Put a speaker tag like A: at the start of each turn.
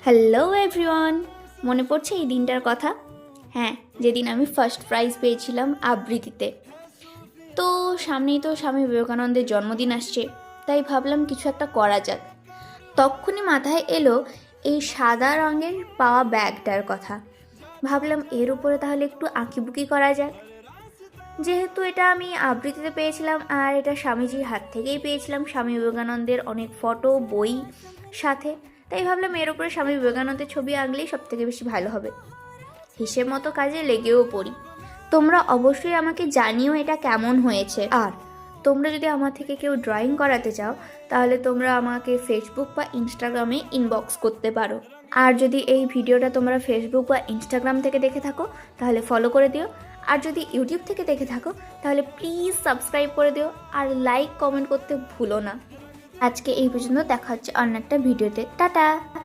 A: Hello everyone, মনে পড়ছে এই দিনটার কথা? হ্যাঁ, যেদিন আমি ফার্স্ট প্রাইজ পেয়েছিলাম আবৃত্তিতে। তো সামনেই তো স্বামী বিবেকানন্দের জন্মদিন আসছে, তাই ভাবলাম কিছু একটা করা যাক। তক্ষুনি মাথায় এলো এই সাদা রঙের পাওয়া ব্যাগটার কথা। ভাবলাম এর উপরে তাহলে একটু আঁকিবুকি করা যাক। যেহেতু এটা আমি আবৃত্তিতে পেয়েছিলাম আর এটা স্বামীজির হাত থেকেই পেয়েছিলাম, স্বামী বিবেকানন্দের অনেক ফটো বই সাথে, তাই ভাবলাম এর উপরে স্বামী বিবেকানন্দের ছবি আঁকলেই সব থেকে বেশি ভালো হবে। হিসেব মতো কাজে লেগেও পড়ি। তোমরা অবশ্যই আমাকে জানিও এটা কেমন হয়েছে। আর তোমরা যদি আমার থেকে কেউ ড্রয়িং করাতে চাও তাহলে তোমরা আমাকে ফেসবুক বা ইনস্টাগ্রামে ইনবক্স করতে পারো। আর যদি এই ভিডিওটা তোমরা ফেসবুক বা ইনস্টাগ্রাম থেকে দেখে থাকো তাহলে ফলো করে দিও। আর যদি ইউটিউব থেকে দেখে থাকো তাহলে প্লিজ সাবস্ক্রাইব করে দিও আর লাইক কমেন্ট করতে ভুলো না। আজকে এই পর্যন্ত, দেখা হচ্ছে অন্য একটা ভিডিওতে। টাটা।